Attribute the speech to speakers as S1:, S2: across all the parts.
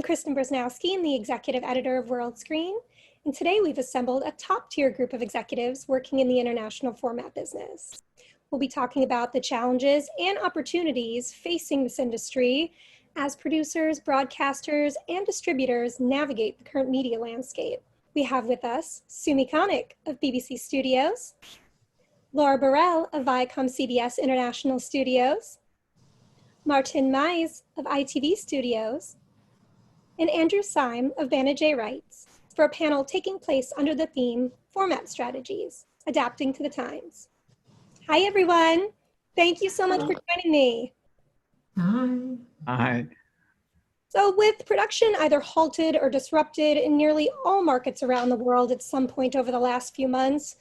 S1: Kristin Brzoznowski, I'm the executive editor of World Screen, and today we've assembled a top-tier group of executives working in the international format business. We'll be talking about the challenges and opportunities facing this industry as producers, broadcasters, and distributors navigate the current media landscape. We have with us Sumi Connock of BBC Studios, Laura Burrell of ViacomCBS International Studios, Maarten Meijs of ITV Studios, and Andrew Sime of Banijay Rights for a panel taking place under the theme Format Strategies, Adapting to the Times. Hi, everyone. Thank you so much for joining me.
S2: Hi.
S3: Hi.
S1: So with production either halted or disrupted in nearly all markets around the world at some point over the last few months,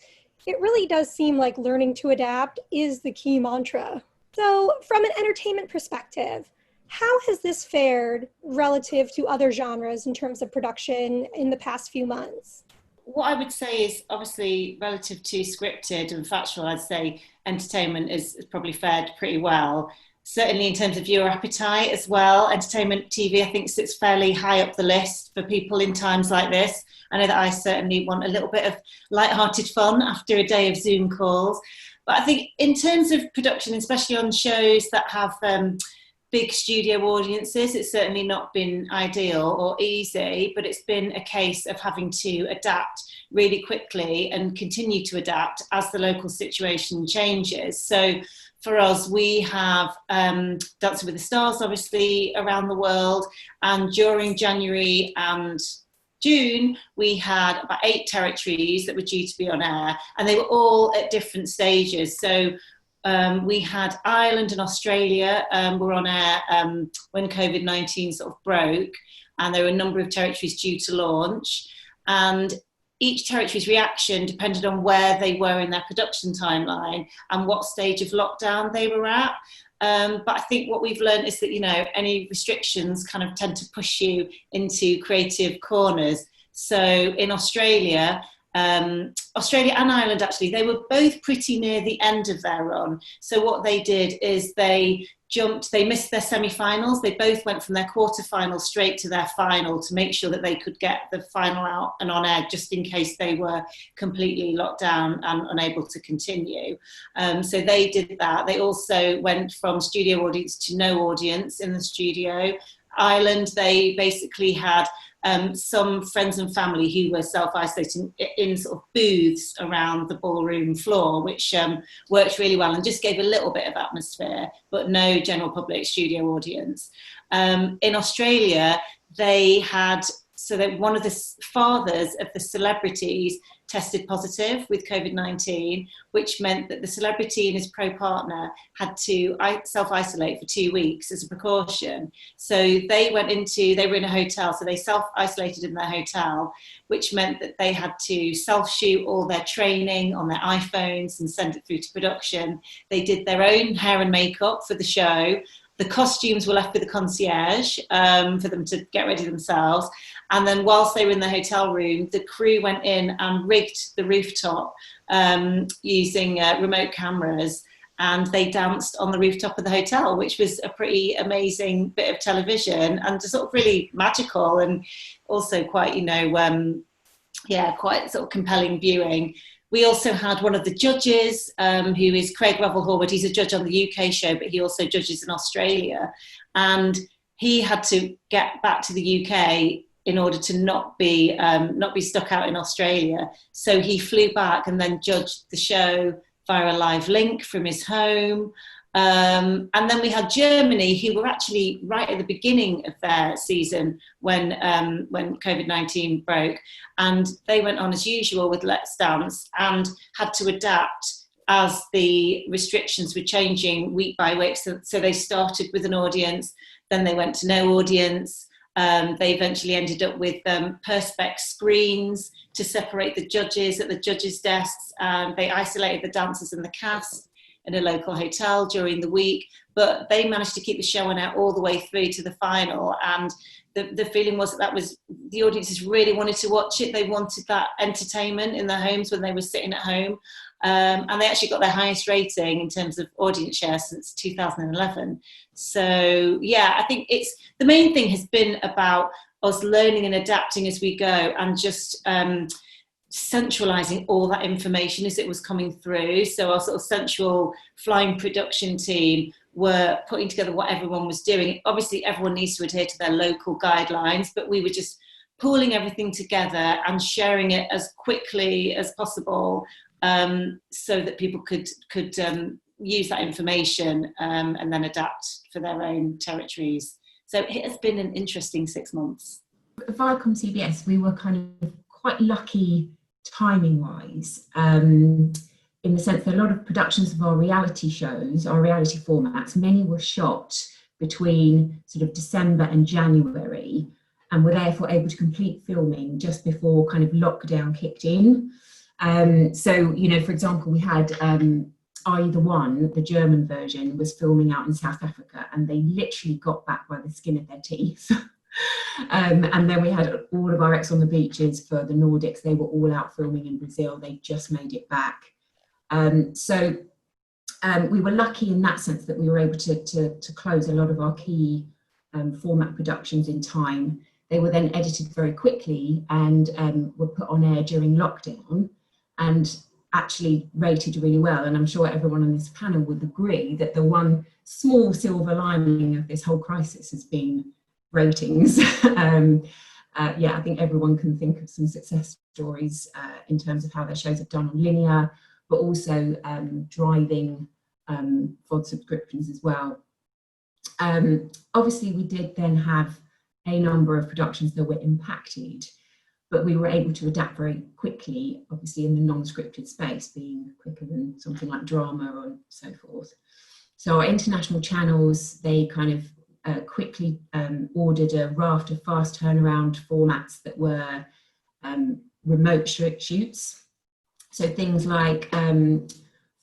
S1: it really does seem like learning to adapt is the key mantra. So from an entertainment perspective, how has this fared relative to other genres in terms of production in the past few months?
S2: What I would say is obviously relative to scripted and factual, I'd say entertainment is probably fared pretty well. Certainly in terms of viewer appetite as well. Entertainment TV, I think, sits fairly high up the list for people in times like this. I know that I certainly want a little bit of light-hearted fun after a day of Zoom calls. But I think in terms of production, especially on shows that have big studio audiences, it's certainly not been ideal or easy, but it's been a case of having to adapt really quickly and continue to adapt as the local situation changes. So for us, we have Dancing with the Stars, obviously, around the world. And during January and June, we had about 8 territories that were due to be on air, and they were all at different stages. So we had Ireland and Australia were on air when COVID-19 sort of broke, and there were a number of territories due to launch. And each territory's reaction depended on where they were in their production timeline and what stage of lockdown they were at. But I think what we've learned is that, you know, any restrictions kind of tend to push you into creative corners. So in Australia and Ireland, actually, they were both pretty near the end of their run. So what they did is they missed their semi-finals. They both went from their quarter-final straight to their final to make sure that they could get the final out and on air just in case they were completely locked down and unable to continue. So they did that. They also went from studio audience to no audience in the studio. Ireland, they basically had some friends and family who were self-isolating in sort of booths around the ballroom floor, which worked really well and just gave a little bit of atmosphere, but no general public studio audience. In Australia, they had, so that one of the fathers of the celebrities tested positive with COVID-19, which meant that the celebrity and his pro-partner had to self-isolate for 2 weeks as a precaution. So they were in a hotel, so they self-isolated in their hotel, which meant that they had to self-shoot all their training on their iPhones and send it through to production. They did their own hair and makeup for the show. The costumes were left with the concierge for them to get ready themselves. And then whilst they were in the hotel room, the crew went in and rigged the rooftop using remote cameras, and they danced on the rooftop of the hotel, which was a pretty amazing bit of television and just sort of really magical and also quite, quite sort of compelling viewing. We also had one of the judges, who is Craig Revel-Horwood. He's a judge on the UK show, but he also judges in Australia. And he had to get back to the UK in order to not be stuck out in Australia. So he flew back and then judged the show via a live link from his home. And then we had Germany, who were actually right at the beginning of their season when COVID-19 broke. And they went on as usual with Let's Dance and had to adapt as the restrictions were changing week by week. So they started with an audience, then they went to no audience. They eventually ended up with perspex screens to separate the judges at the judges' desks. They isolated the dancers and the cast in a local hotel during the week, but they managed to keep the show on air all the way through to the final. And the feeling was that was the audiences really wanted to watch it. They wanted that entertainment in their homes when they were sitting at home. And they actually got their highest rating in terms of audience share since 2011. So yeah, I think the main thing has been about us learning and adapting as we go, and just centralising all that information as it was coming through. So our sort of central flying production team were putting together what everyone was doing. Obviously, everyone needs to adhere to their local guidelines, but we were just pulling everything together and sharing it as quickly as possible, so that people could use that information and then adapt for their own territories. So it has been an interesting 6 months.
S3: ViacomCBS, we were kind of quite lucky timing-wise, in the sense that a lot of productions of our reality shows, our reality formats, many were shot between sort of December and January, and were therefore able to complete filming just before kind of lockdown kicked in. So, you know, for example, we had Are You the One, the German version, was filming out in South Africa, and they literally got back by the skin of their teeth. And then we had all of our Ex on the Beaches for the Nordics. They were all out filming in Brazil. They just made it back. So we were lucky in that sense that we were able to close a lot of our key format productions in time. They were then edited very quickly and were put on air during lockdown, and actually rated really well. And I'm sure everyone on this panel would agree that the one small silver lining of this whole crisis has been ratings. Yeah, I think everyone can think of some success stories in terms of how their shows have done on linear, but also driving VOD subscriptions as well. Obviously, we did then have a number of productions that were impacted, but we were able to adapt very quickly, obviously in the non-scripted space, being quicker than something like drama or so forth. So our international channels, they kind of quickly ordered a raft of fast turnaround formats that were remote shoots. So things like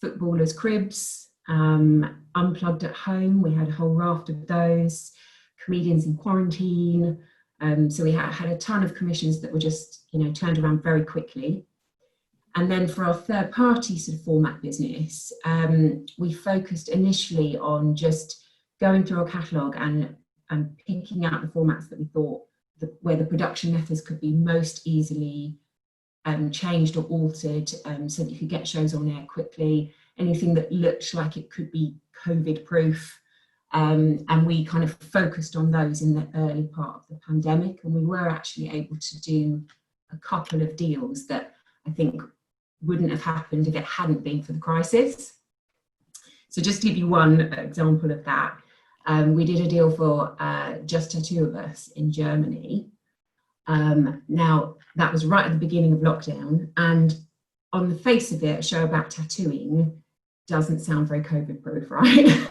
S3: Footballers' Cribs, Unplugged at Home, we had a whole raft of those, Comedians in Quarantine. So we had a ton of commissions that were just, you know, turned around very quickly. And then for our third party sort of format business, we focused initially on just going through our catalogue and picking out the formats that we thought where the production methods could be most easily changed or altered, so that you could get shows on air quickly, anything that looked like it could be COVID proof. And we kind of focused on those in the early part of the pandemic, and we were actually able to do a couple of deals that I think wouldn't have happened if it hadn't been for the crisis. So just to give you one example of that, we did a deal for Just Tattoo of Us in Germany. Now, that was right at the beginning of lockdown, and on the face of it, a show about tattooing doesn't sound very COVID proof, right?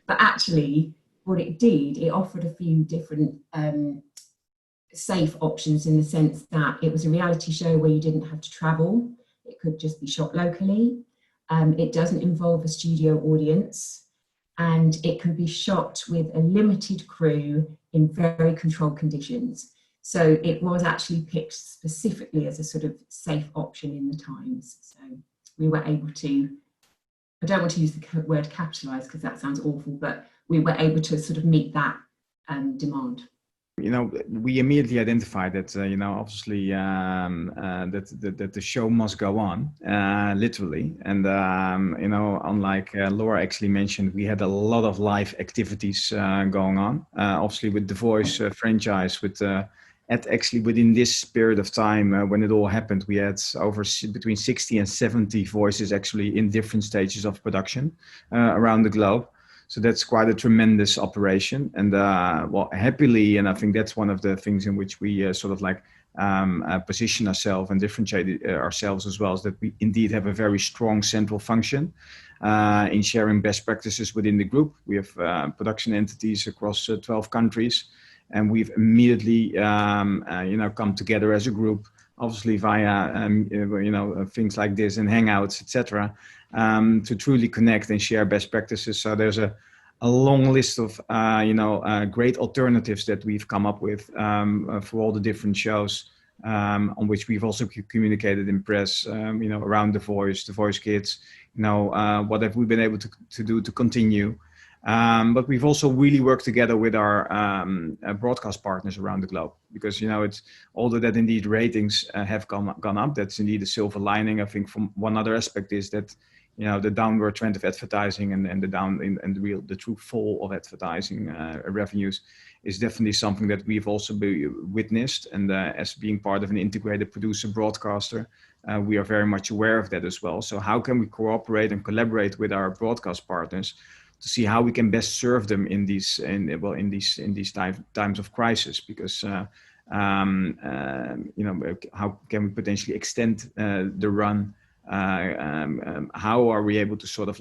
S3: But actually, what it did, it offered a few different safe options, in the sense that it was a reality show where you didn't have to travel. It could just be shot locally. It doesn't involve a studio audience, and it can be shot with a limited crew in very controlled conditions. So it was actually picked specifically as a sort of safe option in the times. So we were able to, I don't want to use the word capitalise because that sounds awful, but we were able to sort of meet that demand.
S4: You know, we immediately identified that, you know, obviously that the show must go on, literally. And, you know, unlike Laura actually mentioned, we had a lot of live activities going on, obviously with the Voice franchise, with actually within this period of time when it all happened, we had over between 60 and 70 voices actually in different stages of production around the globe. So that's quite a tremendous operation. And well, happily, and I think that's one of the things in which we sort of like position ourselves and differentiate ourselves as well, is that we indeed have a very strong central function in sharing best practices within the group. We have production entities across 12 countries. And we've immediately, you know, come together as a group, obviously via, you know, things like this and Hangouts, etc., to truly connect and share best practices. So there's a long list of, you know, great alternatives that we've come up with for all the different shows, on which we've also communicated in press, you know, around the Voice Kids. You know, what have we been able to do to continue? But we've also really worked together with our broadcast partners around the globe, because, it's although that indeed ratings have gone up, that's indeed a silver lining. I think from one other aspect is that, the downward trend of advertising and the true fall of advertising revenues is definitely something that we've also witnessed. And as being part of an integrated producer broadcaster, we are very much aware of that as well. So how can we cooperate and collaborate with our broadcast partners to see how we can best serve them in these times of crisis? Because how can we potentially extend the run? How are we able to sort of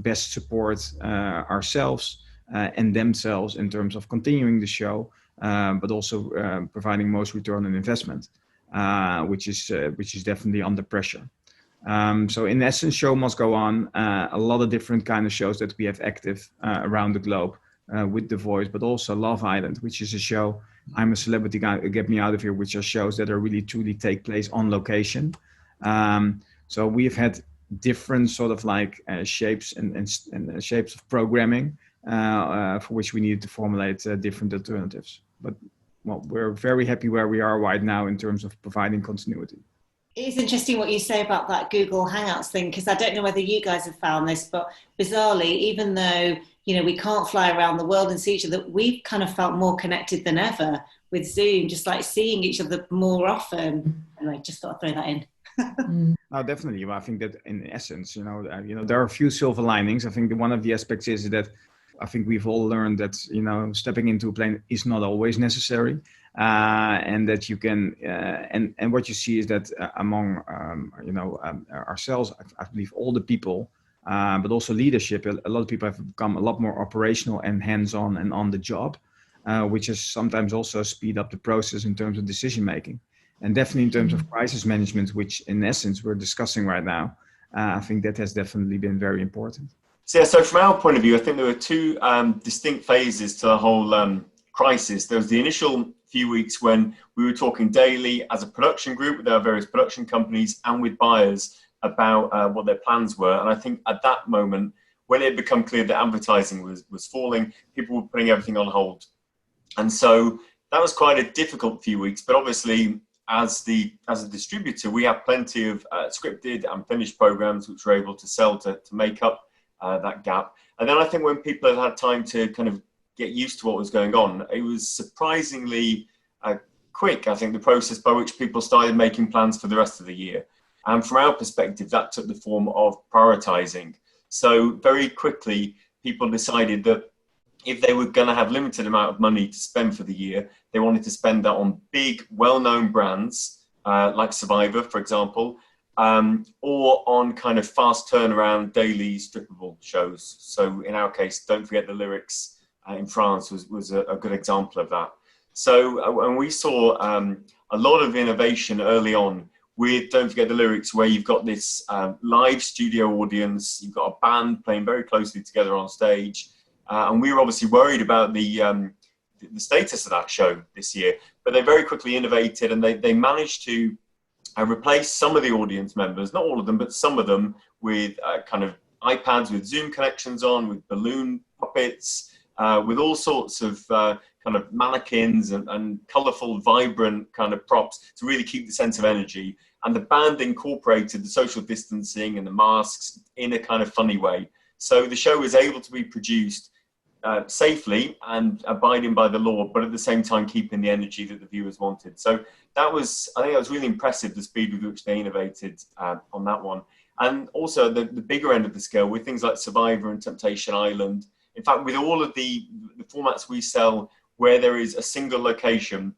S4: best support ourselves and themselves in terms of continuing the show, but also providing most return on investment, which is definitely under pressure. So in essence, show must go on. A lot of different kind of shows that we have active around the globe with The Voice, but also Love Island, which is a show, I'm a Celebrity Guy, Get Me Out of Here, which are shows that are really truly take place on location. So we've had different sort of shapes and shapes of programming for which we needed to formulate different alternatives. But we're very happy where we are right now in terms of providing continuity.
S2: It's interesting what you say about that Google Hangouts thing, because I don't know whether you guys have found this, but bizarrely, even though, we can't fly around the world and see each other, we've kind of felt more connected than ever with Zoom, just seeing each other more often. Anyway, just thought I'd throw that in.
S4: No, definitely. I think that in essence, there are a few silver linings. I think one of the aspects is that I think we've all learned that, stepping into a plane is not always necessary. And that you can, and what you see is that among, ourselves, I believe all the people, but also leadership, a lot of people have become a lot more operational and hands-on and on the job, which has sometimes also speed up the process in terms of decision making. And definitely in terms of crisis management, which in essence we're discussing right now, I think that has definitely been very important.
S5: So from our point of view, I think there were two distinct phases to the whole crisis. There was the initial few weeks when we were talking daily as a production group with our various production companies and with buyers about what their plans were. And I think at that moment, when it had become clear that advertising was falling, people were putting everything on hold. And so that was quite a difficult few weeks. But obviously, as a distributor, we have plenty of scripted and finished programs which we're able to sell to make up that gap. And then I think when people had time to kind of get used to what was going on, it was surprisingly quick, I think, the process by which people started making plans for the rest of the year. And from our perspective, that took the form of prioritizing. So very quickly, people decided that if they were going to have limited amount of money to spend for the year, they wanted to spend that on big, well-known brands like Survivor, for example, or on kind of fast turnaround daily strippable shows. So in our case, Don't Forget the Lyrics in France was a good example of that. So when we saw a lot of innovation early on with Don't Forget the Lyrics, where you've got this live studio audience, you've got a band playing very closely together on stage, and we were obviously worried about the status of that show this year, but they very quickly innovated and they managed to replace some of the audience members, not all of them, but some of them, with kind of iPads with Zoom connections on, with balloon puppets, with all sorts of kind of mannequins and colourful, vibrant kind of props to really keep the sense of energy. And the band incorporated the social distancing and the masks in a kind of funny way. So the show was able to be produced safely and abiding by the law, but at the same time keeping the energy that the viewers wanted. So I think that was really impressive, the speed with which they innovated on that one. And also the bigger end of the scale with things like Survivor and Temptation Island. In fact, with all of the formats we sell where there is a single location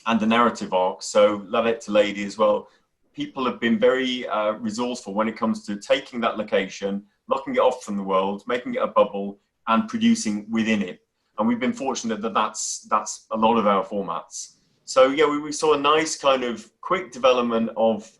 S5: and a narrative arc, so Love It to Lady as well, people have been very resourceful when it comes to taking that location, locking it off from the world, making it a bubble, and producing within it. And we've been fortunate that that's a lot of our formats. So yeah, we saw a nice kind of quick development of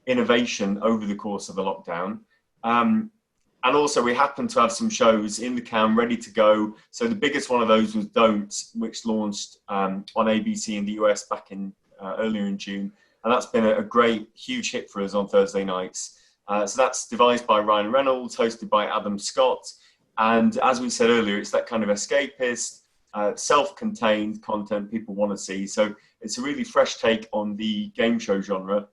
S5: innovation over the course of the lockdown. And also we happened to have some shows in the can ready to go. So the biggest one of those was Don't, which launched on ABC in the US back in earlier in June. And that's been a great, huge hit for us on Thursday nights. So that's devised by Ryan Reynolds, hosted by Adam Scott. And as we said earlier, it's that kind of escapist, self-contained content people want to see. So it's a really fresh take on the game show genre.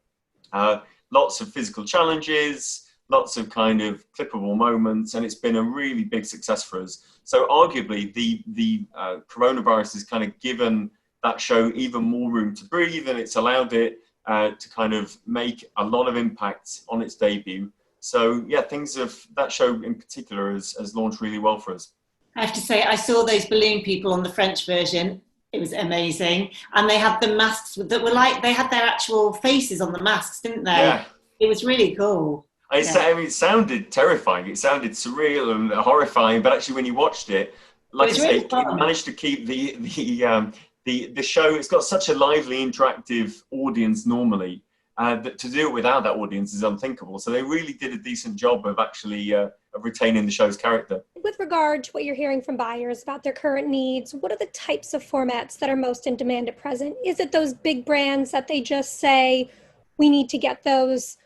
S5: Lots of physical challenges, lots of kind of clippable moments, and it's been a really big success for us. So arguably, the coronavirus has kind of given that show even more room to breathe, and it's allowed it to kind of make a lot of impact on its debut. So yeah, that show in particular has launched really well for us.
S2: I have to say, I saw those balloon people on the French version. It was amazing. And they had the masks that were like, they had their actual faces on the masks, didn't they? Yeah. It was really cool.
S5: I mean, it sounded terrifying. It sounded surreal and horrifying, but actually when you watched it, like I say, it managed to keep the show. It's got such a lively, interactive audience normally, that to do it without that audience is unthinkable. So they really did a decent job of actually of retaining the show's character.
S1: With regard to what you're hearing from buyers about their current needs, what are the types of formats that are most in demand at present? Is it those big brands that they just say, we need to get those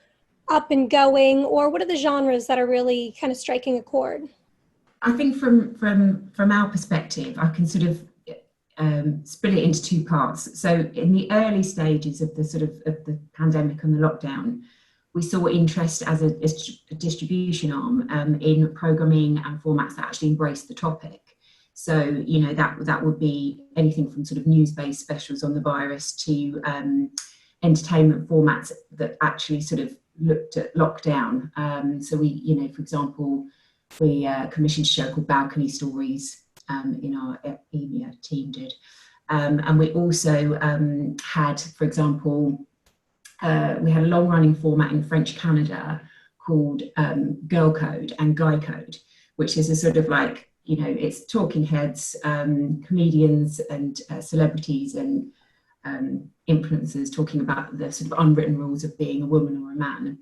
S1: up and going, or what are the genres that are really kind of striking a chord?
S3: I think from our perspective, I can sort of split it into two parts. So in the early stages of the pandemic and the lockdown, we saw interest as a distribution arm in programming and formats that actually embraced the topic. So, you know, that would be anything from sort of news-based specials on the virus to entertainment formats that actually sort of looked at lockdown. So we, you know, for example, we commissioned a show called Balcony Stories in our EMEA team did. And we also had, for example, we had a long-running format in French Canada called Girl Code and Guy Code, which is a sort of like, you know, it's talking heads, comedians and celebrities and influencers talking about the sort of unwritten rules of being a woman or a man.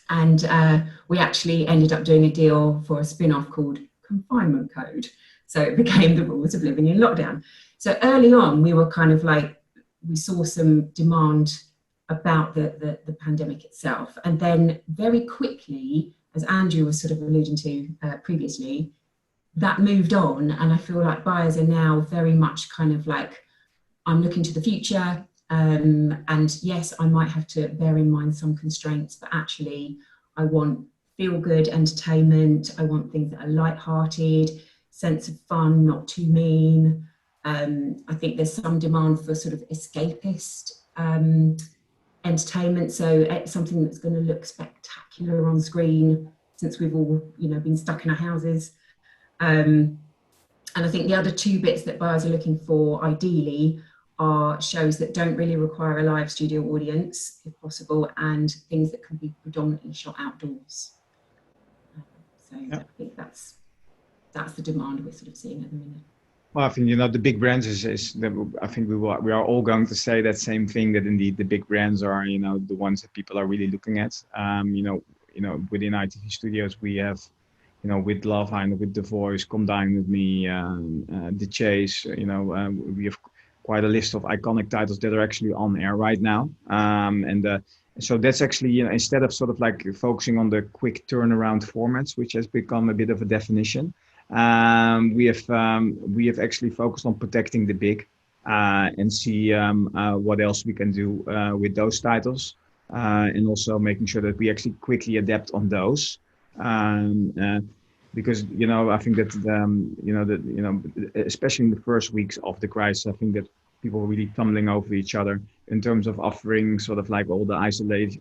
S3: And we actually ended up doing a deal for a spin-off called Confinement Code. So it became the rules of living in lockdown. So early on, we were kind of like, we saw some demand about the pandemic itself. And then very quickly, as Andrew was sort of alluding to previously, that moved on. And I feel like buyers are now very much kind of like, I'm looking to the future. And yes, I might have to bear in mind some constraints, but actually I want feel-good entertainment. I want things that are light-hearted, sense of fun, not too mean. I think there's some demand for sort of escapist entertainment. So something that's going to look spectacular on screen since we've all, you know, been stuck in our houses. And I think the other two bits that buyers are looking for ideally are shows that don't really require a live studio audience, if possible, and things that can be predominantly shot outdoors. So yeah. I think that's the demand we're sort of seeing at the minute.
S4: Well, I think, you know, the big brands I think we are all going to say that same thing, that indeed the big brands are, you know, the ones that people are really looking at. You know, within ITV Studios, we have, you know, with Love Island, with The Voice, Come Dine With Me, The Chase, you know, we have quite a list of iconic titles that are actually on air right now. So that's actually, you know, instead of sort of like focusing on the quick turnaround formats, which has become a bit of a definition, we have actually focused on protecting the big and see what else we can do with those titles, and also making sure that we actually quickly adapt on those. Because, you know, I think that especially in the first weeks of the crisis, I think that people were really tumbling over each other in terms of offering sort of like all the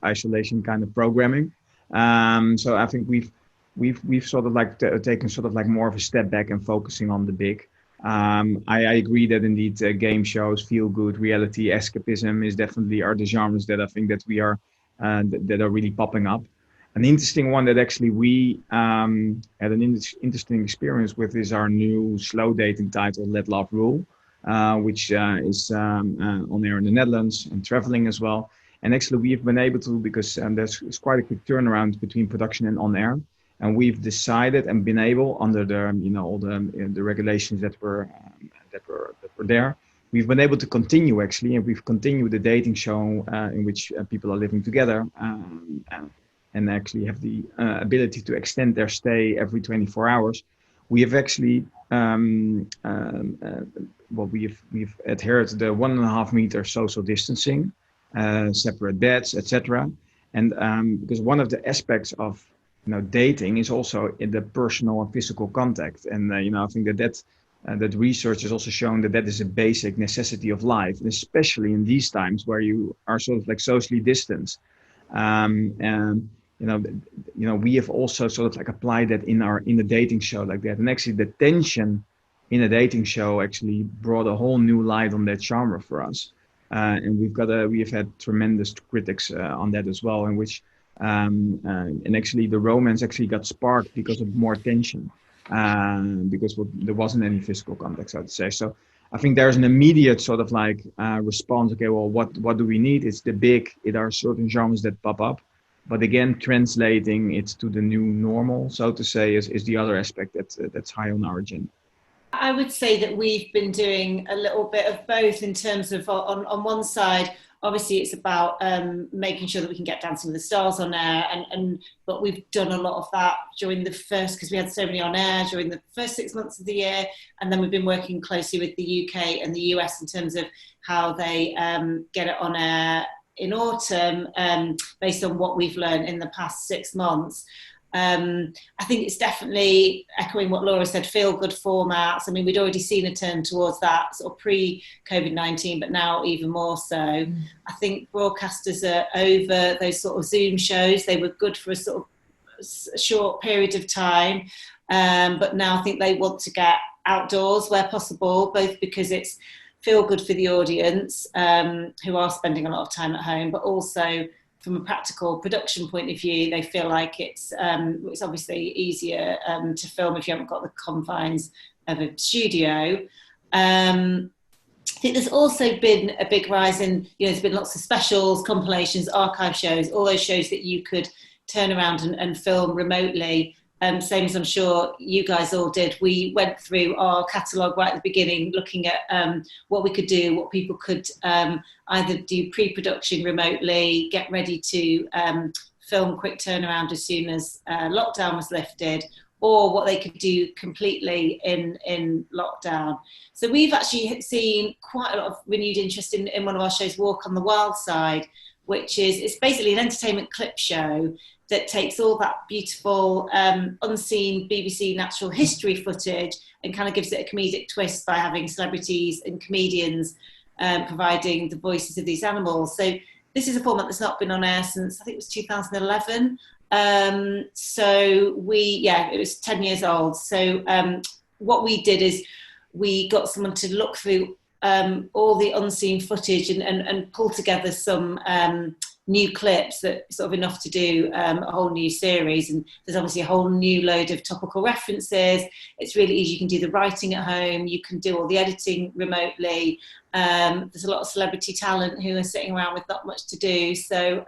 S4: isolation kind of programming. So I think we've sort of like taken sort of like more of a step back and focusing on the big. I agree that indeed game shows, feel good, reality, escapism are the genres that I think that we are that are really popping up. An interesting one that actually we had an interesting experience with is our new slow dating title, Let Love Rule, which is on air in the Netherlands and traveling as well. And actually we've been able to, because there's quite a quick turnaround between production and on air. And we've decided and been able, under the, you know, all the regulations that were there, we've been able to continue actually, and we've continued the dating show in which people are living together. and actually have the ability to extend their stay every 24 hours, we have actually we've adhered to the 1.5 meter social distancing, separate beds, etc. And because one of the aspects of dating is also in the personal and physical contact, and I think that research has also shown that is a basic necessity of life, and especially in these times where you are sort of like socially distanced. And we have also sort of like applied that in the dating show like that, and actually the tension in a dating show actually brought a whole new light on that genre for us. And we have had tremendous critics on that as well, in which and actually the romance actually got sparked because of more tension, because there wasn't any physical contact, so to say. So I think there's an immediate sort of like response. Okay, well, what do we need? There are certain genres that pop up, but again, translating it to the new normal, so to say, is the other aspect that's high on our agenda.
S2: I would say that we've been doing a little bit of both in terms of, on one side, obviously it's about making sure that we can get Dancing with the Stars on air, but we've done a lot of that during because we had so many on air during the first 6 months of the year, and then we've been working closely with the UK and the US in terms of how they get it on air in autumn, based on what we've learned in the past 6 months. I think it's definitely echoing what Laura said, feel-good formats. I mean, we'd already seen a turn towards that sort of pre-COVID-19, but now even more so. I think broadcasters are over those sort of Zoom shows. They were good for a sort of short period of time, but now I think they want to get outdoors where possible, both because it's feel good for the audience, who are spending a lot of time at home, but also from a practical production point of view, they feel like it's obviously easier to film if you haven't got the confines of a studio. I think there's also been a big rise in, there's been lots of specials, compilations, archive shows, all those shows that you could turn around and film remotely. Same as I'm sure you guys all did. We went through our catalogue right at the beginning, looking at what we could do, what people could either do pre-production remotely, get ready to film quick turnaround as soon as lockdown was lifted, or what they could do completely in lockdown. So we've actually seen quite a lot of renewed interest in one of our shows, Walk on the Wild Side, which it's basically an entertainment clip show that takes all that beautiful unseen BBC natural history footage and kind of gives it a comedic twist by having celebrities and comedians providing the voices of these animals. So this is a format that's not been on air since, I think it was 2011. So it was 10 years old. So what we did is we got someone to look through all the unseen footage and pull together some new clips that sort of enough to do a whole new series. And there's obviously a whole new load of topical references. It's really easy. You can do the writing at home. You can do all the editing remotely. There's a lot of celebrity talent who are sitting around with not much to do. So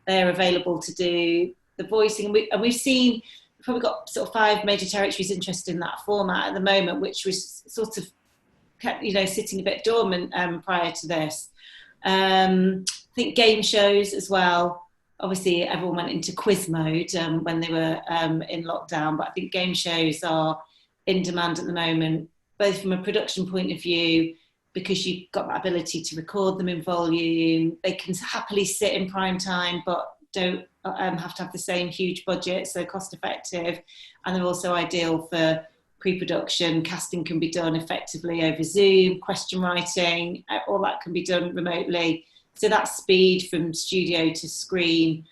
S2: they're available to do the voicing. And we've seen, we've probably got sort of 5 major territories interested in that format at the moment, which was sort of kept, sitting a bit dormant prior to this. I think game shows as well. Obviously, everyone went into quiz mode when they were in lockdown, but I think game shows are in demand at the moment, both from a production point of view, because you've got that ability to record them in volume. They can happily sit in prime time, but don't have to have the same huge budget, so cost effective. And they're also ideal for pre-production. Casting can be done effectively over Zoom, question writing, all that can be done remotely. So that speed from studio to screen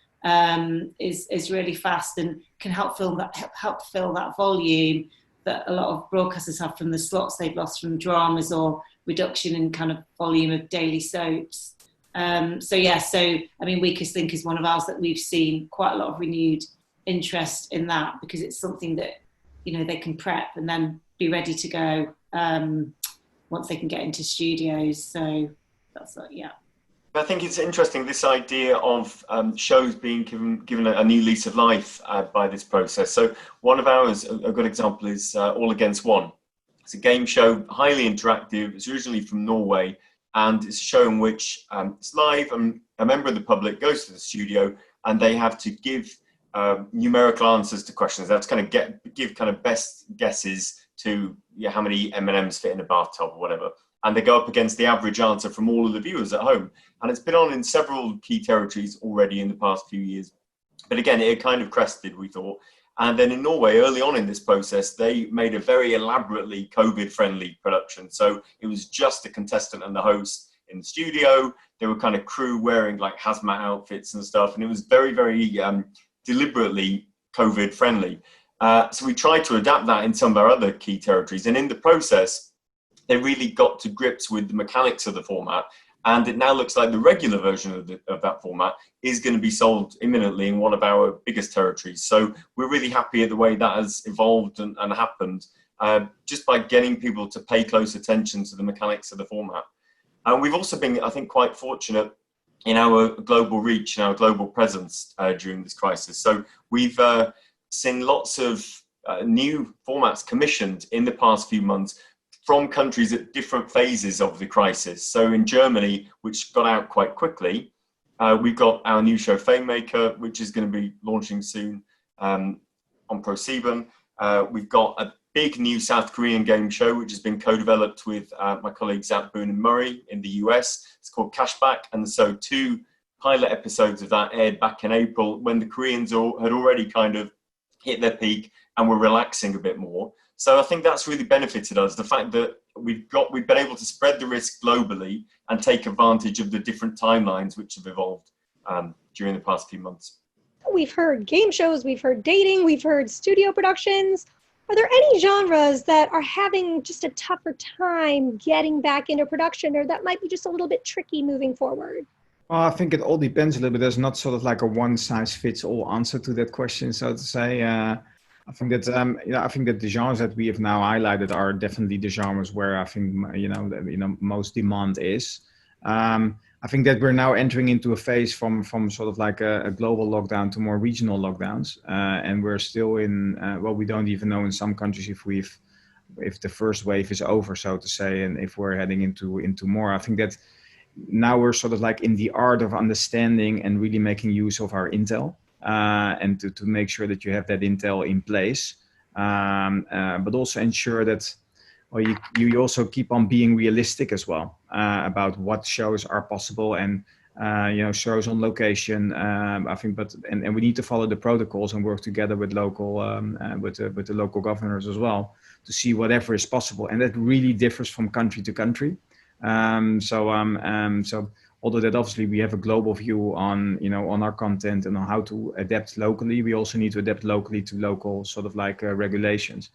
S2: is really fast and can help fill that volume that a lot of broadcasters have from the slots they've lost from dramas or reduction in kind of volume of daily soaps. Weakest Link is one of ours that we've seen quite a lot of renewed interest in that, because it's something that they can prep and then be ready to go once they can get into studios. So that's
S5: I think it's interesting, this idea of shows being given a new lease of life by this process. So one of ours, a good example, is All Against One. It's a game show, highly interactive. It's originally from Norway, and it's a show in which it's live, and a member of the public goes to the studio, and they have to give numerical answers to questions. They have to kind of give kind of best guesses to how many M&Ms fit in a bathtub or whatever. And they go up against the average answer from all of the viewers at home. And it's been on in several key territories already in the past few years. But again, it kind of crested, we thought. And then in Norway, early on in this process, they made a very elaborately COVID-friendly production. So it was just the contestant and the host in the studio. There were kind of crew wearing like hazmat outfits and stuff. And it was very, very deliberately COVID-friendly. So we tried to adapt that in some of our other key territories. And in the process, they really got to grips with the mechanics of the format. And it now looks like the regular version of that format is going to be sold imminently in one of our biggest territories. So we're really happy at the way that has evolved and happened, just by getting people to pay close attention to the mechanics of the format. And we've also been, I think, quite fortunate in our global reach and our global presence during this crisis. So we've seen lots of new formats commissioned in the past few months from countries at different phases of the crisis. So in Germany, which got out quite quickly, we've got our new show Fame Maker, which is going to be launching soon on ProSieben. We've got a big new South Korean game show, which has been co-developed with my colleagues Zach Boone and Murray in the US. It's called Cashback. And so 2 pilot episodes of that aired back in April when the Koreans had already kind of hit their peak and were relaxing a bit more. So I think that's really benefited us, the fact that we've been able to spread the risk globally and take advantage of the different timelines which have evolved during the past few months.
S1: We've heard game shows, we've heard dating, we've heard studio productions. Are there any genres that are having just a tougher time getting back into production, or that might be just a little bit tricky moving forward?
S4: Well, I think it all depends a little bit. There's not sort of like a one-size-fits-all answer to that question, so to say. I think that I think that the genres that we have now highlighted are definitely the genres where I think most demand is. I think that we're now entering into a phase from sort of like a global lockdown to more regional lockdowns, and we're still in we don't even know in some countries if the first wave is over, so to say, and if we're heading into more. I think that now we're sort of like in the art of understanding and really making use of our intel. And to make sure that you have that intel in place, but also ensure that you also keep on being realistic as well about what shows are possible and shows on location. I think, and we need to follow the protocols and work together with local with the local governors as well to see whatever is possible, and that really differs from country to country. So although that obviously we have a global view on our content and on how to adapt locally, we also need to adapt locally to local sort of like regulations,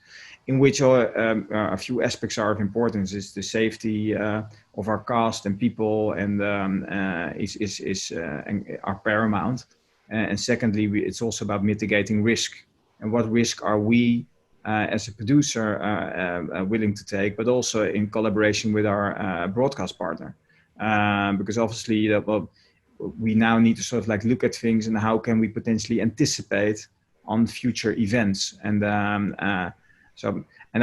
S4: in which a few aspects are of importance. Is the safety of our cast and people, and are paramount. And secondly, it's also about mitigating risk, and what risk are we as a producer willing to take, but also in collaboration with our broadcast partner. Because obviously we now need to sort of like look at things and how can we potentially anticipate on future events. And I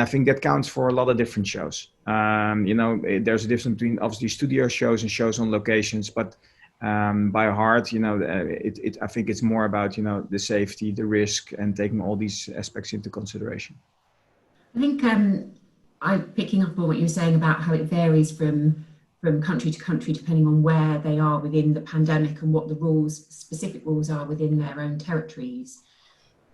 S4: think that counts for a lot of different shows. There's a difference between obviously studio shows and shows on locations, but by heart, I think it's more about, the safety, the risk, and taking all these aspects into consideration.
S3: I think I'm picking up on what you were saying about how it varies from country to country, depending on where they are within the pandemic and what the specific rules are within their own territories.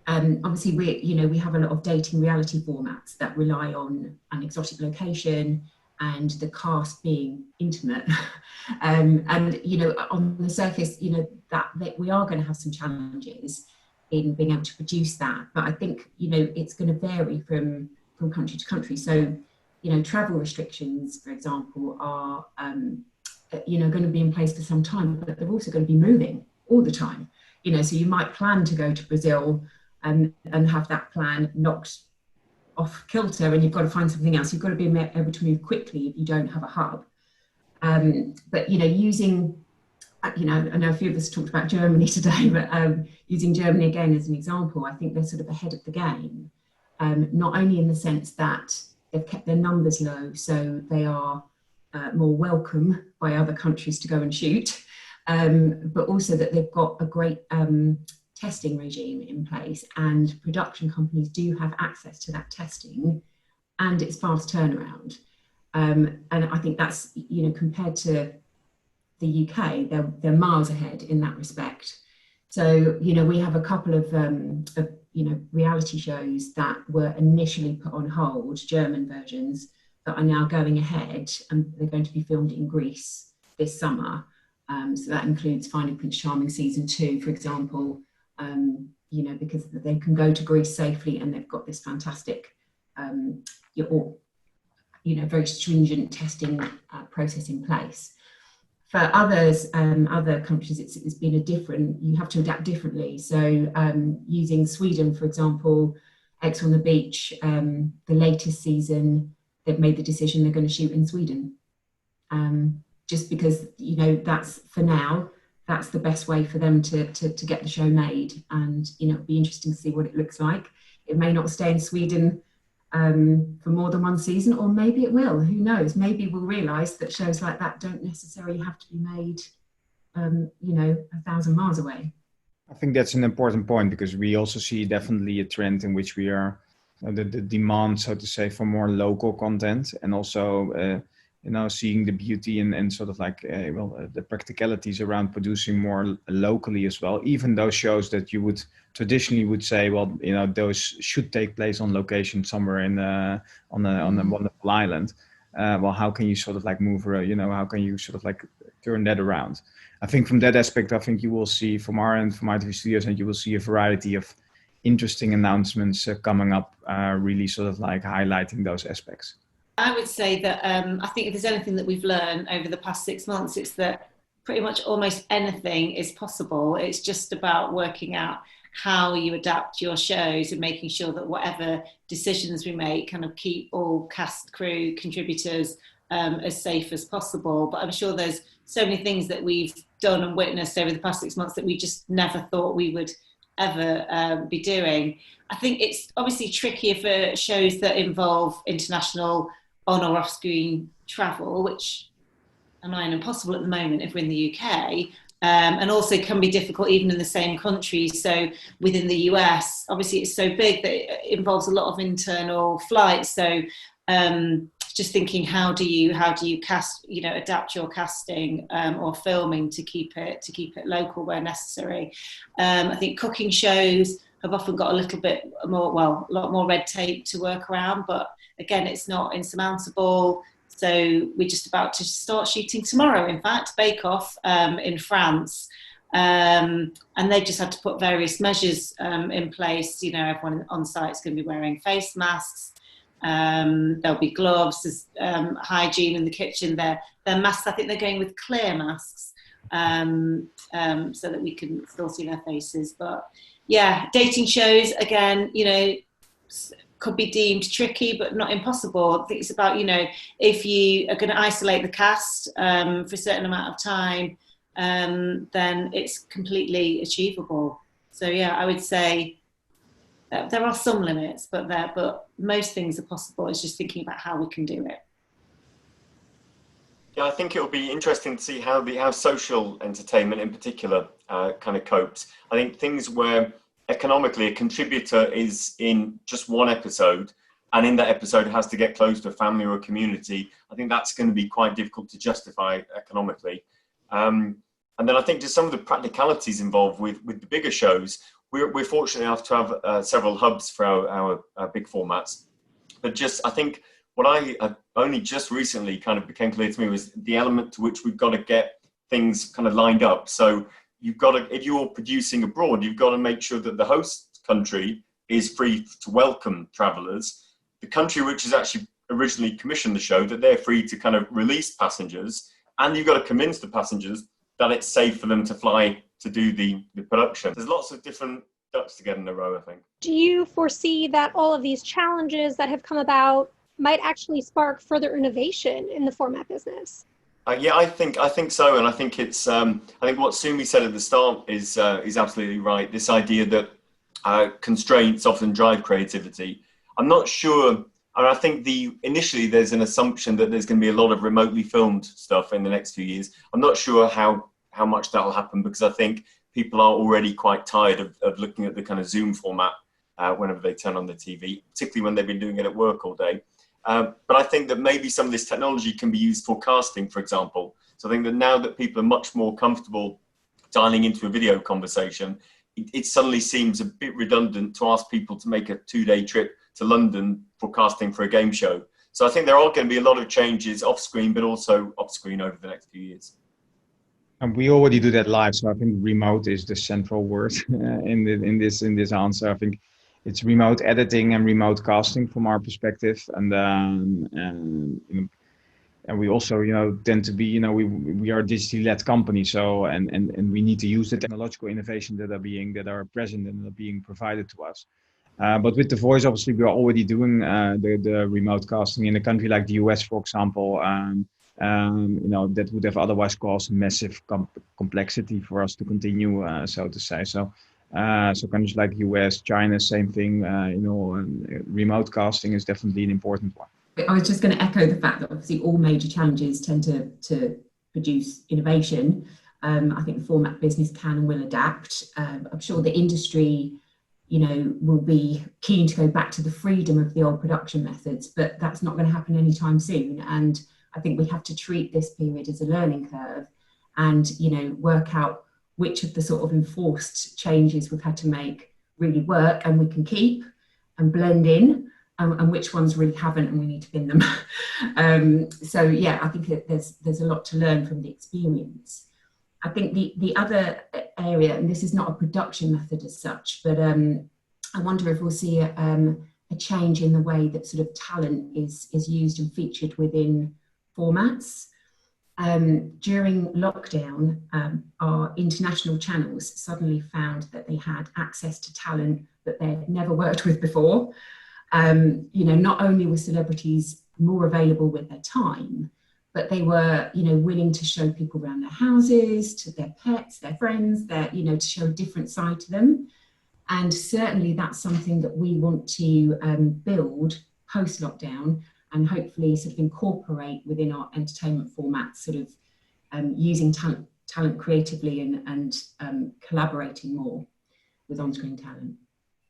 S3: Obviously, we have a lot of dating reality formats that rely on an exotic location and the cast being intimate. And on the surface, that we are going to have some challenges in being able to produce that. But I think, it's going to vary from country to country. So, travel restrictions, for example, are, going to be in place for some time, but they're also going to be moving all the time. So you might plan to go to Brazil and have that plan knocked off kilter, and you've got to find something else. You've got to be able to move quickly if you don't have a hub. But, using, I know a few of us talked about Germany today, but using Germany again as an example, I think they're sort of ahead of the game, not only in the sense that they've kept their numbers low, so they are more welcome by other countries to go and shoot, but also that they've got a great testing regime in place, and production companies do have access to that testing, and it's fast turnaround. And I think that's, you know, compared to the UK, they're miles ahead in that respect. So, you know, we have a couple of you know, reality shows that were initially put on hold, German versions, that are now going ahead, and they're going to be filmed in Greece this summer. So that includes Finding Prince Charming season 2, for example, you know, because they can go to Greece safely, and they've got this fantastic, you know, very stringent testing process in place. For others, other countries, it's been you have to adapt differently. So using Sweden, for example, X on the Beach, the latest season, they've made the decision they're going to shoot in Sweden. Just because, you know, that's, for now, that's the best way for them to get the show made. And, you know, it'll be interesting to see what it looks like. It may not stay in Sweden for more than one season, or maybe it will. Who knows? Maybe we'll realise that shows like that don't necessarily have to be made, you know, 1,000 miles away.
S4: I think that's an important point, because we also see definitely a trend in which we are the demand, so to say, for more local content, and also you know, seeing the beauty and sort of like the practicalities around producing more locally as well. Even those shows that you would traditionally would say, well, you know, those should take place on location somewhere on a wonderful island. Well, how can you sort of like move, you know, how can you sort of like turn that around? I think from that aspect, I think you will see from our end, from ITV Studios, and you will see a variety of interesting announcements coming up, really sort of like highlighting those aspects.
S2: I would say that I think if there's anything that we've learned over the past 6 months, it's that pretty much almost anything is possible. It's just about working out how you adapt your shows and making sure that whatever decisions we make kind of keep all cast, crew, contributors as safe as possible. But I'm sure there's so many things that we've done and witnessed over the past 6 months that we just never thought we would ever be doing. I think it's obviously trickier for shows that involve international on or off screen travel, which are nigh on impossible at the moment if we're in the UK, and also can be difficult even in the same country. So within the US, obviously it's so big that it involves a lot of internal flights. So just thinking, how do you cast, you know, adapt your casting or filming to keep it local where necessary. I think cooking shows have often got a lot more red tape to work around, but again, it's not insurmountable. So we're just about to start shooting tomorrow, in fact, Bake Off in France. And they've just had to put various measures in place. You know, everyone on site is going to be wearing face masks. There'll be gloves, there's hygiene in the kitchen. Their masks, I think they're going with clear masks, so that we can still see their faces. But yeah, dating shows, again, you know, could be deemed tricky, but not impossible. I think it's about, you know, if you are going to isolate the cast for a certain amount of time, then it's completely achievable. So yeah, I would say there are some limits, but most things are possible. It's just thinking about how we can do it.
S5: Yeah, I think it'll be interesting to see how social entertainment in particular kind of copes. I think things where economically a contributor is in just one episode, and in that episode has to get close to a family or a community, I think that's going to be quite difficult to justify economically. And then I think just some of the practicalities involved with the bigger shows, we're fortunate enough to have several hubs for our big formats. But just, I think what I only just recently kind of became clear to me was the element to which we've got to get things kind of lined up. So you've got to, if you're producing abroad, you've got to make sure that the host country is free to welcome travelers. The country which has actually originally commissioned the show, that they're free to kind of release passengers. And you've got to convince the passengers that it's safe for them to fly to do the production. There's lots of different ducks to get in a row, I think. Do
S1: you foresee that all of these challenges that have come about might actually spark further innovation in the format business?
S5: Yeah, I think so, and I think it's. I think what Sumi said at the start is absolutely right. This idea that constraints often drive creativity. I'm not sure. I think initially there's an assumption that there's going to be a lot of remotely filmed stuff in the next few years. I'm not sure how how much that'll happen, because I think people are already quite tired of looking at the kind of Zoom format whenever they turn on the TV, particularly when they've been doing it at work all day. But I think that maybe some of this technology can be used for casting, for example. So I think that now that people are much more comfortable dialing into a video conversation, it suddenly seems a bit redundant to ask people to make a 2-day trip to London for casting for a game show. So I think there are going to be a lot of changes off screen, but also off screen over the next few years.
S4: And we already do that live, so I think remote is the central word in this answer. I think it's remote editing and remote casting from our perspective, and we also tend to be we are a digitally led company, so and we need to use the technological innovation that are present and are being provided to us. But with the voice, obviously, we are already doing the remote casting in a country like the US, for example. That would have otherwise caused massive complexity for us to continue, so to say. So countries like US, China, same thing. Remote casting is definitely an important one.
S3: I was just going to echo the fact that obviously all major challenges tend to produce innovation. I think the format business can and will adapt. I'm sure the industry, will be keen to go back to the freedom of the old production methods, but that's not going to happen anytime soon. And I think we have to treat this period as a learning curve and, work out which of the sort of enforced changes we've had to make really work and we can keep and blend in, and which ones really haven't and we need to bin them. I think there's a lot to learn from the experience. I think the other area, and this is not a production method as such, but I wonder if we'll see a change in the way that sort of talent is used and featured within formats. During lockdown, our international channels suddenly found that they had access to talent that they'd never worked with before. Not only were celebrities more available with their time, but they were, willing to show people around their houses, to their pets, their friends, to show a different side to them. And certainly that's something that we want to build post-lockdown and hopefully sort of incorporate within our entertainment formats, sort of using talent creatively and collaborating more with on-screen talent.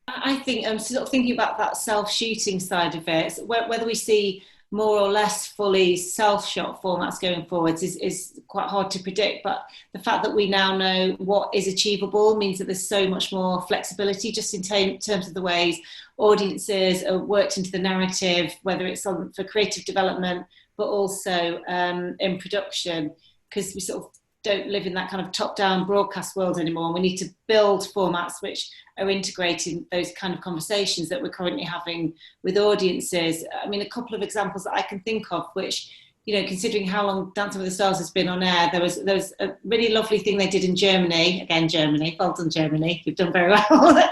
S2: I think I'm sort of thinking about that self-shooting side of it, whether we see more or less fully self-shot formats going forwards is quite hard to predict, but the fact that we now know what is achievable means that there's so much more flexibility just in terms of the ways audiences are worked into the narrative, whether it's for creative development, but also in production, because we sort of don't live in that kind of top-down broadcast world anymore. We need to build formats which are integrating those kind of conversations that we're currently having with audiences. I mean, a couple of examples that I can think of, which, considering how long Dancing with the Stars has been on air, there was a really lovely thing they did in Germany. Again, Germany, well done, Germany, you've done very well.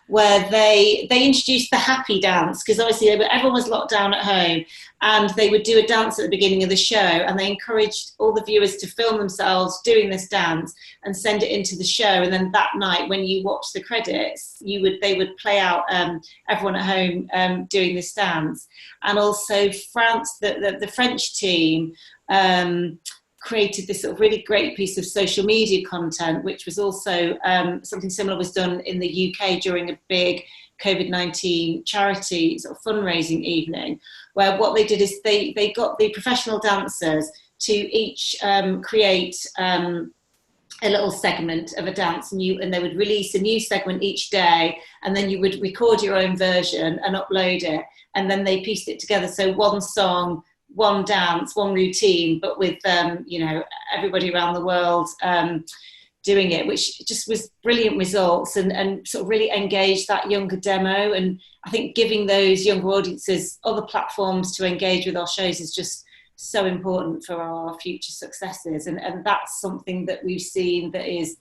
S2: Where they introduced the happy dance, because obviously everyone was locked down at home, and they would do a dance at the beginning of the show, and they encouraged all the viewers to film themselves doing this dance and send it into the show. And then that night, when you watch the credits, they would play out everyone at home doing this dance. And also France, the French team created this sort of really great piece of social media content, which was also something similar was done in the UK during a big COVID-19 charity sort of fundraising evening, where what they did is they got the professional dancers to each create a little segment of a dance, and they would release a new segment each day, and then you would record your own version and upload it, and then they pieced it together. So one song, one dance, one routine, but with everybody around the world doing it, which just was brilliant results and sort of really engaged that younger demo. And I think giving those younger audiences other platforms to engage with our shows is just so important for our future successes. And that's something that we've seen that is,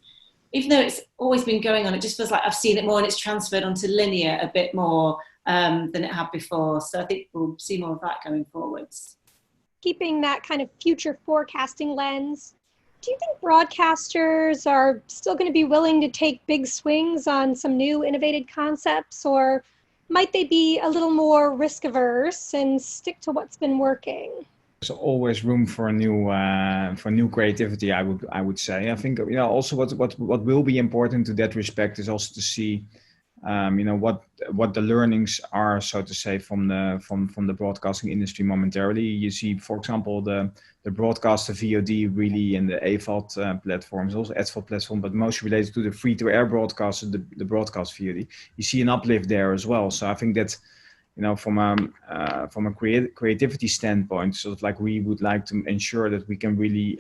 S2: even though it's always been going on, it just feels like I've seen it more, and it's transferred onto linear a bit more than it had before. So I think we'll see more of that going forwards.
S1: Keeping that kind of future forecasting lens, do you think broadcasters are still going to be willing to take big swings on some new innovative concepts, or might they be a little more risk averse and stick to what's been working?
S4: There's always room for new creativity. I would say. I think also what will be important to that respect is also to see what the learnings are, so to say, from the broadcasting industry momentarily. You see, for example, the broadcaster VOD really in the AVOD platforms, also SVOD platform, but most related to the free-to-air broadcaster, the broadcast VOD. You see an uplift there as well. So I think that from a creativity standpoint, sort of like we would like to ensure that we can really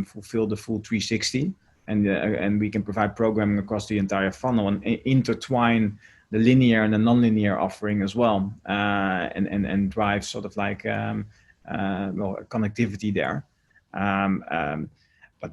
S4: fulfill the full 360. And we can provide programming across the entire funnel and intertwine the linear and the non-linear offering as well, and drive sort of like connectivity there. But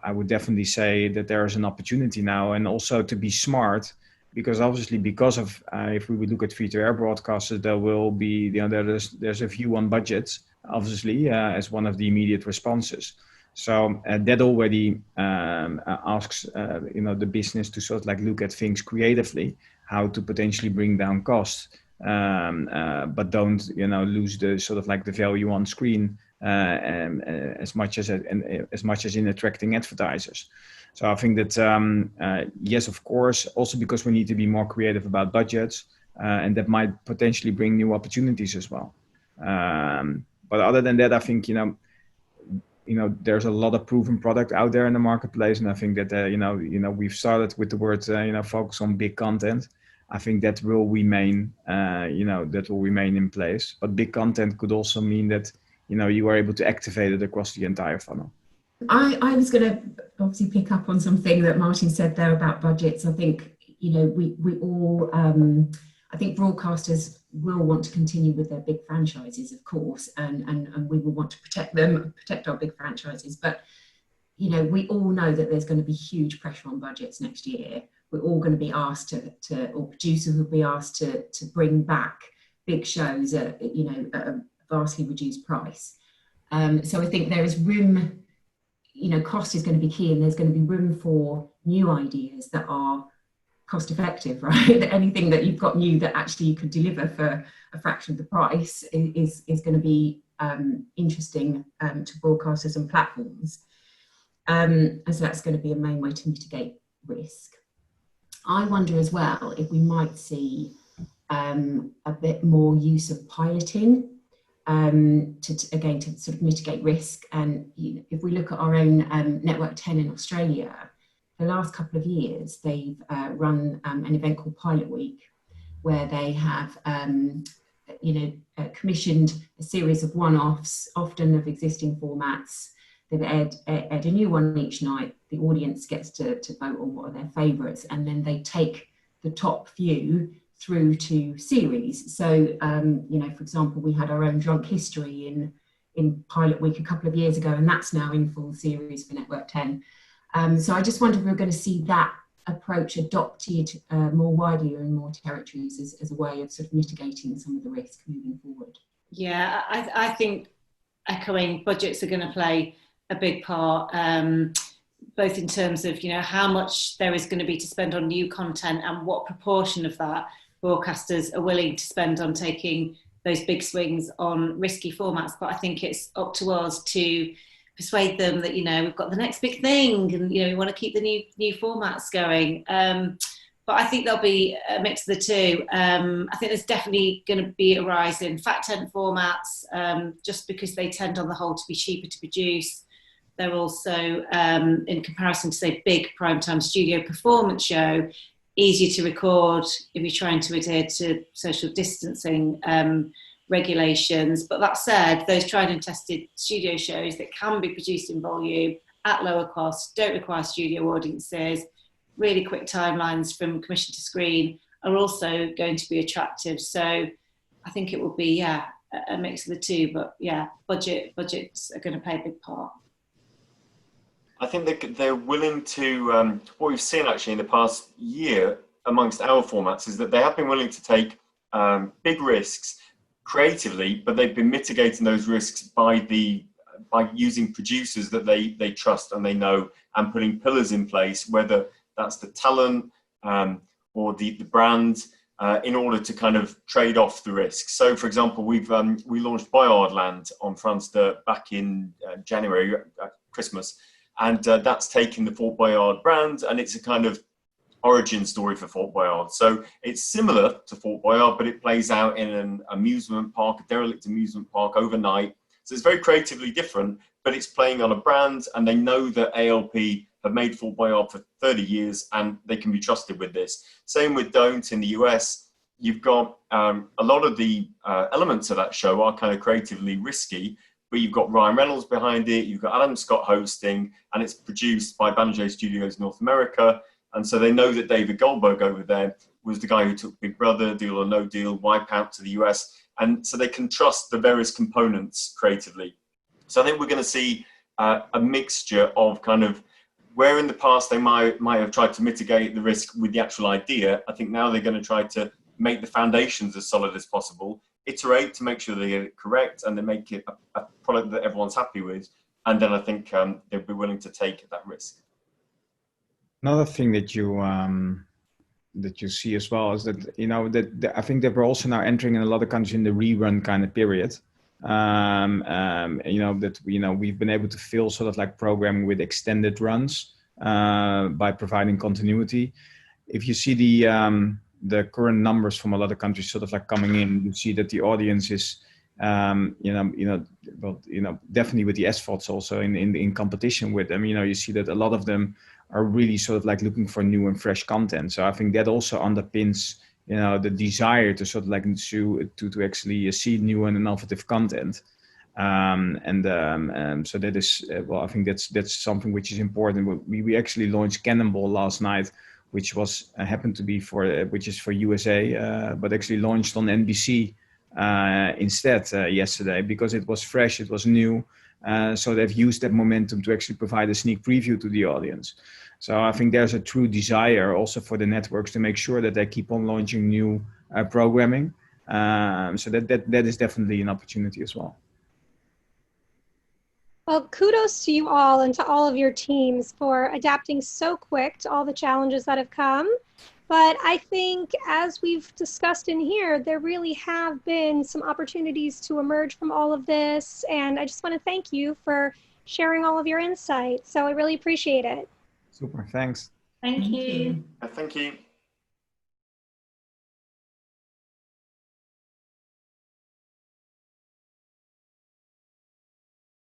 S4: I would definitely say that there is an opportunity now, and also to be smart, because obviously if we would look at free-to-air broadcasters, there will be there's a view on budgets, obviously, as one of the immediate responses. So that already asks the business to sort of like look at things creatively, how to potentially bring down costs, but don't lose the sort of like the value on screen as much as in attracting advertisers. So I think that yes, of course, also because we need to be more creative about budgets, and that might potentially bring new opportunities as well. But other than that, I think there's a lot of proven product out there in the marketplace, and I think that we've started with the word focus on big content. I think that will remain in place. But big content could also mean that you are able to activate it across the entire funnel.
S3: I was going to obviously pick up on something that Maarten said there about budgets. I think we all I think broadcasters will want to continue with their big franchises, of course, and we will want to protect our big franchises. But, we all know that there's going to be huge pressure on budgets next year. We're all going to be asked or producers will be asked to bring back big shows at a vastly reduced price. So I think there is room, cost is going to be key, and there's going to be room for new ideas that are cost effective, right? Anything that you've got new that actually you could deliver for a fraction of the price is going to be interesting to broadcasters and platforms. And so that's going to be a main way to mitigate risk. I wonder as well if we might see a bit more use of piloting to sort of mitigate risk. And if we look at our own Network 10 in Australia, the last couple of years, they've run an event called Pilot Week, where they have, commissioned a series of one-offs, often of existing formats. They've aired a new one each night. The audience gets to vote on what are their favourites, and then they take the top few through to series. So, for example, we had our own Drunk History in Pilot Week a couple of years ago, and that's now in full series for Network 10. So I just wonder if we're going to see that approach adopted more widely or in more territories as a way of sort of mitigating some of the risk moving forward.
S2: Yeah, I think echoing, budgets are going to play a big part, both in terms of how much there is going to be to spend on new content and what proportion of that broadcasters are willing to spend on taking those big swings on risky formats. But I think it's up to us to persuade them that we've got the next big thing, and we want to keep the new formats going. But I think there'll be a mix of the two. I think there's definitely going to be a rise in fat tent formats, just because they tend on the whole to be cheaper to produce. They're also, in comparison to say big primetime studio performance show, easier to record if you're trying to adhere to social distancing regulations. But that said, those tried and tested studio shows that can be produced in volume at lower cost, don't require studio audiences, really quick timelines from commission to screen, are also going to be attractive. So I think it will be a mix of the two, but budgets are going to play a big part.
S5: I think they're willing to, what we've seen actually in the past year amongst our formats is that they have been willing to take big risks creatively, but they've been mitigating those risks by using producers that they trust and they know, and putting pillars in place, whether that's the talent or the brand, in order to kind of trade off the risk. So, for example, we launched Boyardland on France back in January, Christmas, and that's taken the Fort Boyard brand, and it's a kind of origin story for Fort Boyard. So it's similar to Fort Boyard, but it plays out in an amusement park, a derelict amusement park overnight. So it's very creatively different, but it's playing on a brand, and they know that ALP have made Fort Boyard for 30 years and they can be trusted with this. Same with Don't in the US. You've got a lot of the elements of that show are kind of creatively risky, but you've got Ryan Reynolds behind it, you've got Adam Scott hosting, and it's produced by Banijay Studios North America. And so they know that David Goldberg over there was the guy who took Big Brother, Deal or No Deal, Wipeout to the US. And so they can trust the various components creatively. So I think we're going to see a mixture of kind of where in the past they might have tried to mitigate the risk with the actual idea. I think now they're going to try to make the foundations as solid as possible, iterate to make sure they get it correct, and they make it a product that everyone's happy with. And then I think they'll be willing to take that risk.
S4: Another thing that you see as well is that, you know, that I think that we're also now entering in a lot of countries in the rerun kind of period. You know, that, you know, we've been able to fill sort of like programming with extended runs by providing continuity. If you see the current numbers from a lot of countries sort of like coming in, you see that the audience is, definitely with the SVODs also in competition with them. You know, you see that a lot of them are really sort of like looking for new and fresh content. So I think that also underpins, you know, the desire to sort of like to actually see new and innovative content. So that is, well, I think that's something which is important. We actually launched Cannonball last night, which was happened to be which is for USA, but actually launched on NBC instead yesterday, because it was fresh, it was new. So they've used that momentum to actually provide a sneak preview to the audience. So I think there's a true desire also for the networks to make sure that they keep on launching new programming. So that is definitely an opportunity as well.
S1: Well, kudos to you all and to all of your teams for adapting so quick to all the challenges that have come. But I think, as we've discussed in here, there really have been some opportunities to emerge from all of this. And I just want to thank you for sharing all of your insights. So I really appreciate it.
S4: Super, thanks.
S2: Thank you.
S5: Thank you.